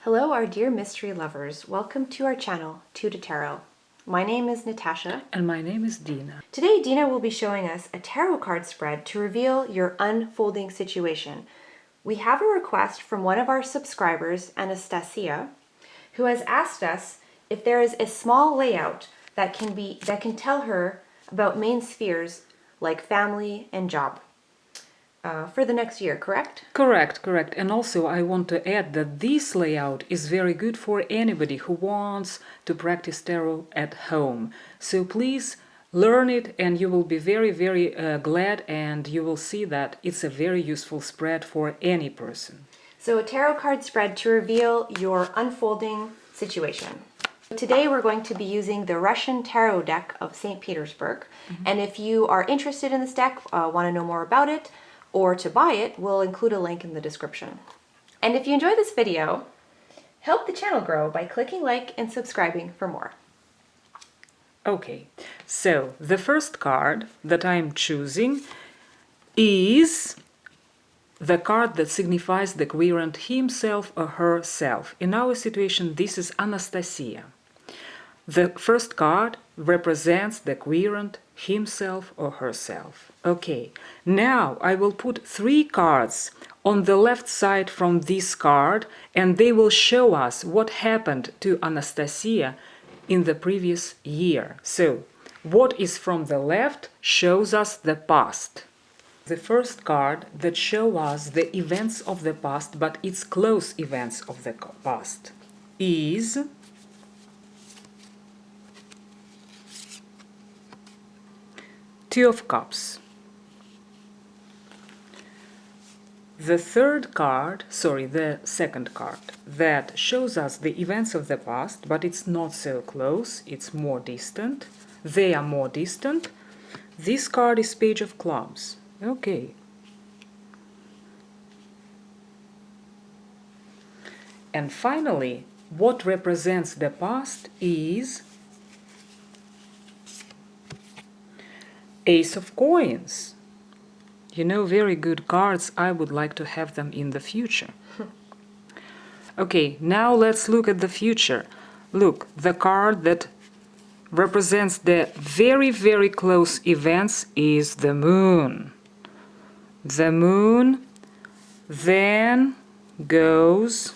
Hello, our dear mystery lovers. Welcome to our channel, Tuta Tarot. My name is Natasha. And my name is Dina. Today, Dina will be showing us a tarot card spread to reveal your unfolding situation. We have a request from one of our subscribers, Anastasia, who has asked us if there is a small layout that can tell her about main spheres like family and job. For the next year, correct? Correct. And also I want to add that this layout is very good for anybody who wants to practice tarot at home. So please learn it and you will be very glad, and you will see that it's a very useful spread for any person. So a tarot card spread to reveal your unfolding situation. Today we're going to be using the Russian tarot deck of St. Petersburg. And if you are interested in this deck, want to know more about it, or to buy it, we'll include a link in the description. And if you enjoy this video, help the channel grow by clicking like and subscribing for more. Okay, so the first card that I'm choosing is the card that signifies the querent himself or herself. In our situation, this is Anastasia. The first card represents the querent himself or herself. Okay, now I will put 3 cards on the left side from this card, and they will show us what happened to Anastasia in the previous year. So, what is from the left shows us the past. The first card that shows us the events of the past, but it's close events of the past, is Two of Cups. The second card that shows us the events of the past, but it's not so close, it's more distant. They are more distant. This card is Page of Clubs. Okay. And finally, what represents the past is Ace of Coins. You know, very good cards. I would like to have them in the future. Okay, now let's look at the future. Look, the card that represents the very close events is the Moon. The Moon then goes...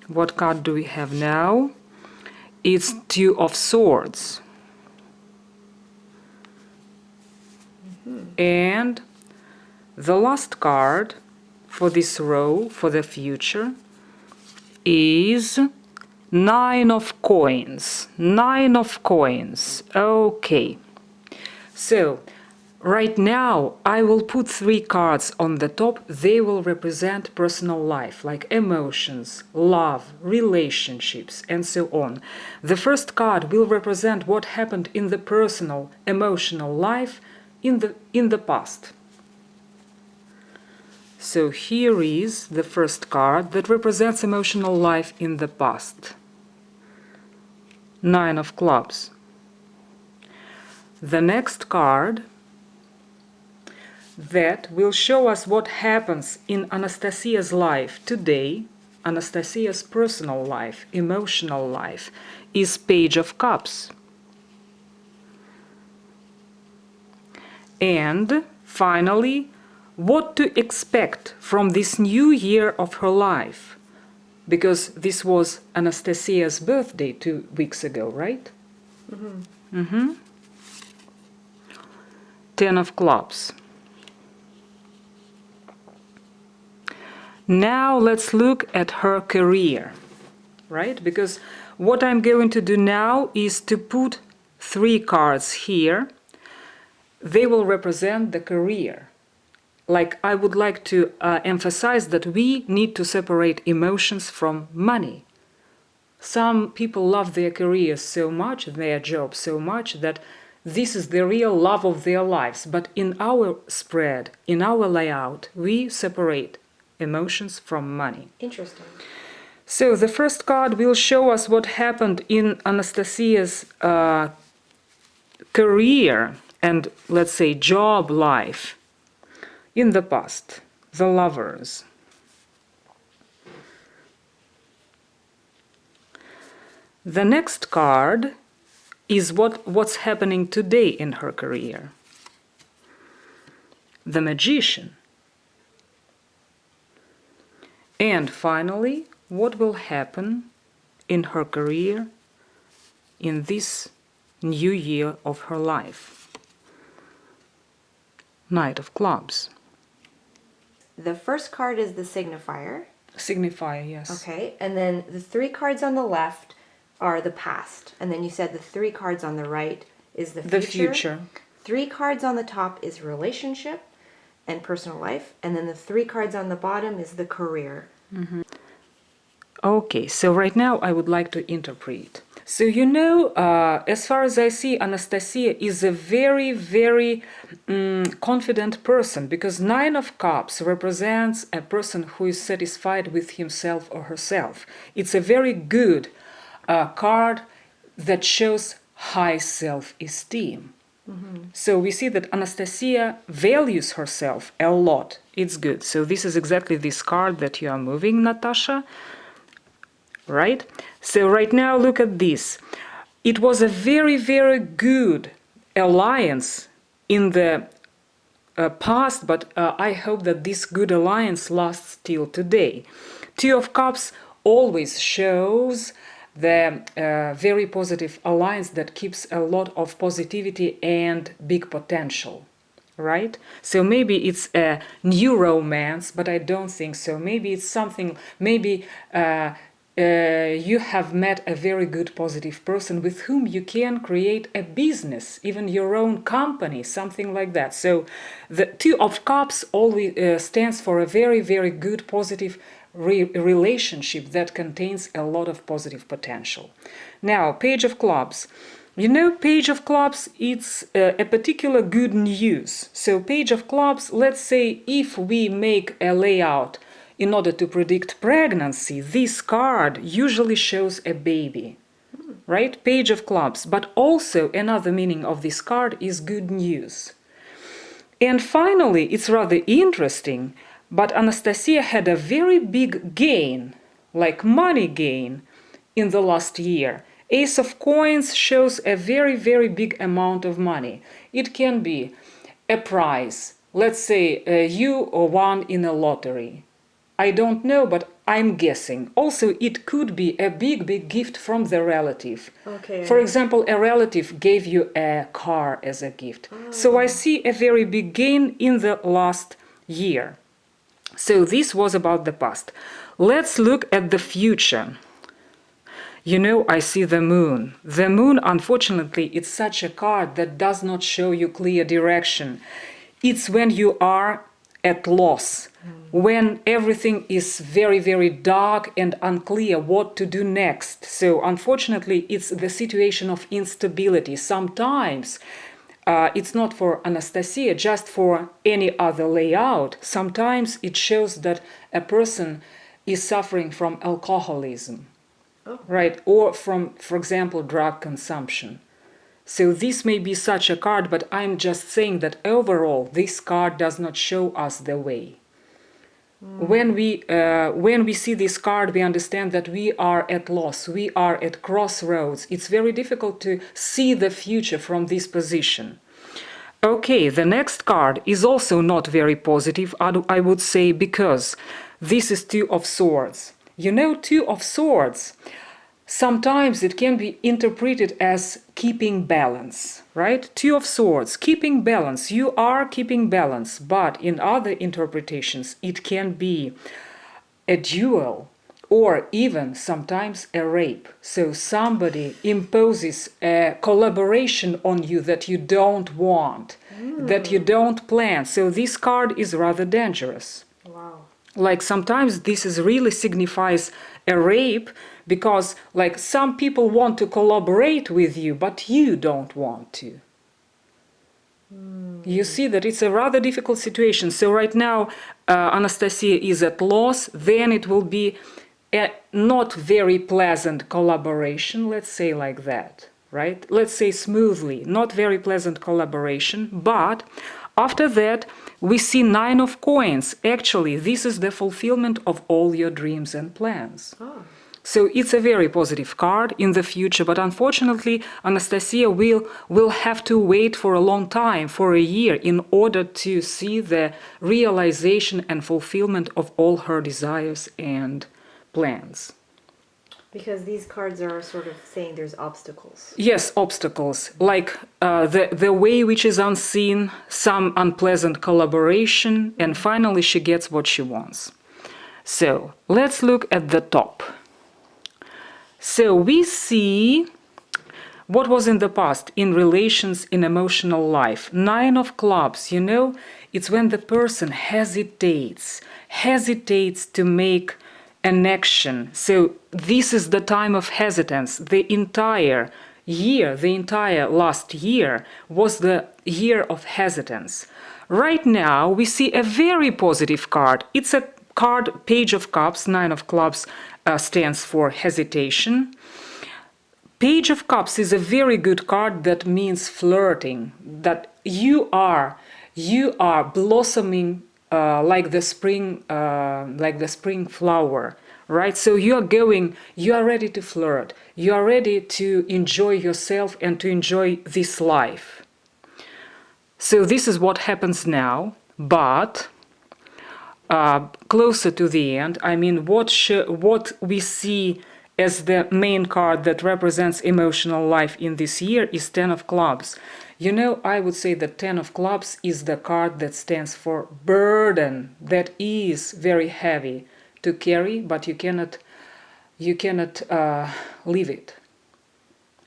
What card do we have now? It's Two of Swords. And the last card for this row, for the future, is Nine of Coins. Nine of Coins. Okay. So, right now I will put 3 cards on the top. They will represent personal life, like emotions, love, relationships, and so on. The first card will represent what happened in the personal, emotional life in the past. So here is the first card that represents emotional life in the past. Nine of Clubs. The next card that will show us what happens in Anastasia's life today, Anastasia's personal life, emotional life, is Page of Cups. And finally, what to expect from this new year of her life, because this was Anastasia's birthday 2 weeks ago, right? Ten of Clubs. Now let's look at her career, right? Because what I'm going to do now is to put 3 cards here. They will represent the career. Like, I would like to emphasize that we need to separate emotions from money. Some people love their careers so much, their job so much, that this is the real love of their lives. But in our spread, in our layout, we separate emotions from money. Interesting. So the first card will show us what happened in Anastasia's career and, let's say, job life in the past. The Lovers. The next card is what's happening today in her career. The Magician. And finally, what will happen in her career in this new year of her life. Knight of Clubs. The first card is the signifier. Signifier, yes. Okay, and then the 3 cards on the left are the past. And then you said the 3 cards on the right is the future. The future. 3 cards on the top is relationship and personal life. And then the 3 cards on the bottom is the career. Mm-hmm. Okay, so right now I would like to interpret. So you know, as far as I see, Anastasia is a very, very confident person, because 9 of Cups represents a person who is satisfied with himself or herself. It's a very good card that shows high self-esteem. Mm-hmm. So we see that Anastasia values herself a lot. It's good. So this is exactly this card that you are moving, Natasha. Right? So right now, look at this. It was a very, very good alliance in the past, but I hope that this good alliance lasts till today. 2 of Cups always shows the very positive alliance that keeps a lot of positivity and big potential. Right? So maybe it's a new romance, but I don't think so. Maybe it's something, maybe you have met a very good positive person with whom you can create a business, even your own company, something like that. So the 2 of Cups always stands for a very, very good positive relationship that contains a lot of positive potential. Now, Page of Clubs. You know, Page of Clubs, it's a particular good news. So Page of Clubs, let's say if we make a layout in order to predict pregnancy, this card usually shows a baby, right? Page of Clubs. But also another meaning of this card is good news. And finally, it's rather interesting, but Anastasia had a very big gain, like money gain, in the last year. Ace of Coins shows a very, very big amount of money. It can be a prize. Let's say you won in a lottery. I don't know, but I'm guessing. Also, it could be a big, big gift from the relative. Okay. For example, a relative gave you a car as a gift. Oh. So I see a very big gain in the last year. So this was about the past. Let's look at the future. You know, I see the moon. The moon, unfortunately, it's such a card that does not show you clear direction. It's when you are at loss, when everything is very, very dark and unclear what to do next. So unfortunately, it's the situation of instability. Sometimes it's not for Anastasia, just for any other layout. Sometimes it shows that a person is suffering from alcoholism, right? Or from, for example, drug consumption. So this may be such a card, but I'm just saying that overall, this card does not show us the way. When we see this card, we understand that we are at loss, we are at crossroads. It's very difficult to see the future from this position. Okay, the next card is also not very positive, I would say, because this is 2 of Swords. You know, 2 of Swords, sometimes it can be interpreted as keeping balance, right? 2 of Swords, keeping balance. You are keeping balance, but in other interpretations, it can be a duel or even sometimes a rape. So somebody imposes a collaboration on you that you don't want, that you don't plan. So this card is rather dangerous. Wow. Like sometimes this is really signifies a rape, because like some people want to collaborate with you, but you don't want to. You see that it's a rather difficult situation. So right now, Anastasia is at loss. Then it will be a not very pleasant collaboration, let's say like that, right? Let's say smoothly, not very pleasant collaboration. But after that, we see 9 of Coins. Actually, this is the fulfillment of all your dreams and plans. Oh. So it's a very positive card in the future, but unfortunately, Anastasia will have to wait for a long time, for a year, in order to see the realization and fulfillment of all her desires and plans. Because these cards are sort of saying there's obstacles. Yes, obstacles, like the way which is unseen, some unpleasant collaboration, and finally she gets what she wants. So let's look at the top. So we see what was in the past in relations, in emotional life. 9 of clubs, you know, it's when the person hesitates to make an action. So this is the time of hesitance. The entire year, the entire last year was the year of hesitance. Right now we see a very positive card. It's a card, Page of Cups. 9 of clubs stands for hesitation. Page of Cups is a very good card that means flirting, that you are blossoming like the spring flower, right? So you are ready to flirt, you are ready to enjoy yourself and to enjoy this life. So this is what happens now, but closer to the end, I mean, what we see as the main card that represents emotional life in this year is 10 of clubs. You know, I would say that 10 of clubs is the card that stands for burden, that is very heavy to carry, but you cannot leave it.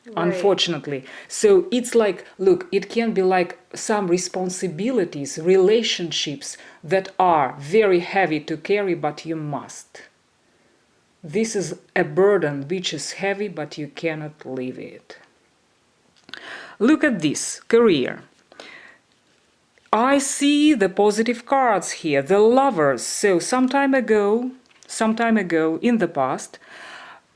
Right. Unfortunately. So it's like, look, it can be like some responsibilities, relationships that are very heavy to carry, but you must. This is a burden which is heavy, but you cannot leave it. Look at this, career. I see the positive cards here, the lovers. So some time ago, in the past,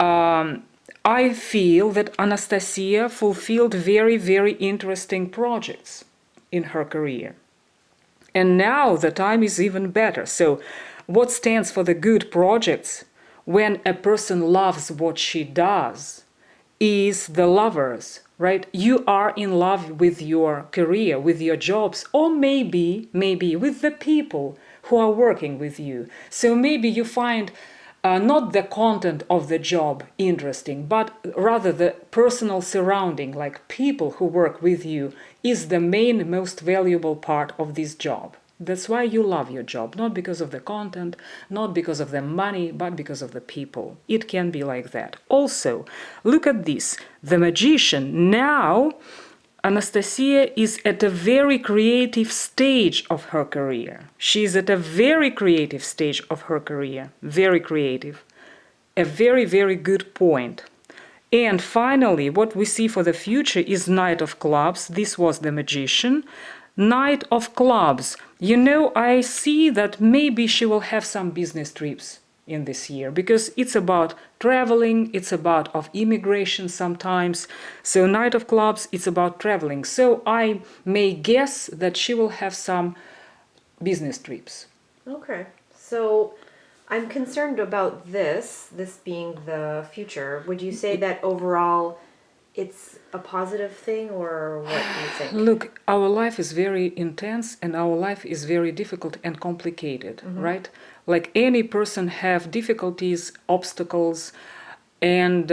I feel that Anastasia fulfilled very, very interesting projects in her career. And now the time is even better. So what stands for the good projects when a person loves what she does is the lovers, right? You are in love with your career, with your jobs, or maybe with the people who are working with you. So maybe you find not the content of the job interesting, but rather the personal surrounding, like people who work with you, is the main, most valuable part of this job. That's why you love your job, not because of the content, not because of the money, but because of the people. It can be like that. Also, look at this. The magician. Now, Anastasia is at a very creative stage of her career. She's at a very creative stage of her career. Very creative. A very, very good point. And finally, what we see for the future is Knight of Clubs. This was the magician. Knight of Clubs. You know, I see that maybe she will have some business trips in this year, because it's about traveling, it's about of immigration sometimes. So Knight of Clubs, it's about traveling. So I may guess that she will have some business trips. Okay. So I'm concerned about this being the future. Would you say that overall it's a positive thing, or what do you think? Look, our life is very intense and our life is very difficult and complicated, right? Like any person have difficulties, obstacles, and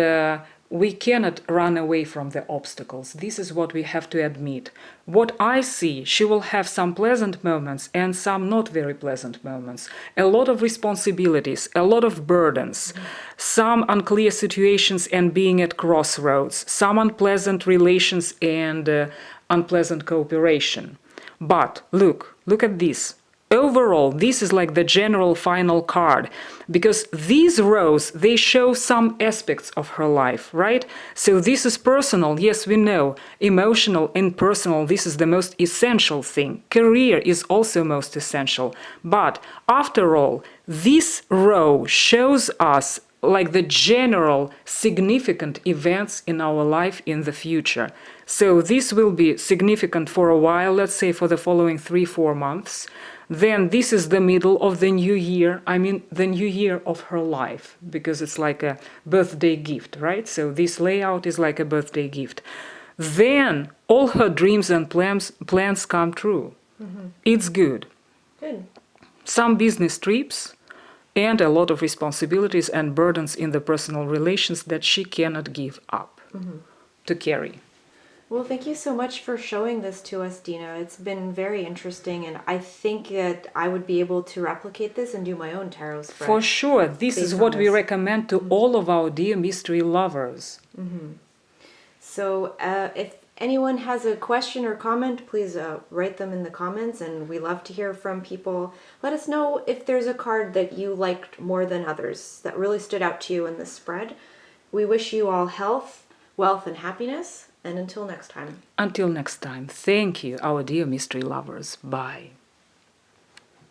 we cannot run away from the obstacles. This is what we have to admit. What I see, she will have some pleasant moments and some not very pleasant moments. A lot of responsibilities, a lot of burdens, some unclear situations and being at crossroads, some unpleasant relations and unpleasant cooperation. But look at this. Overall, this is like the general final card, because these rows, they show some aspects of her life, right? So this is personal, yes, we know. Emotional and personal, this is the most essential thing. Career is also most essential. But after all, this row shows us like the general significant events in our life in the future. So this will be significant for a while, let's say for the following 3-4 months. Then this is the middle of the new year. I mean, the new year of her life, because it's like a birthday gift, right? So this layout is like a birthday gift. Then all her dreams and plans come true. It's good. Good. Some business trips and a lot of responsibilities and burdens in the personal relations that she cannot give up to carry. Well, thank you so much for showing this to us, Dina. It's been very interesting, and I think that I would be able to replicate this and do my own tarot spread. For sure, this is based what on we this. recommend to all of our dear mystery lovers. So if anyone has a question or comment, please write them in the comments, and we love to hear from people. Let us know if there's a card that you liked more than others that really stood out to you in this spread. We wish you all health, wealth, and happiness, and until next time. Until next time, thank you, our dear mystery lovers. Bye.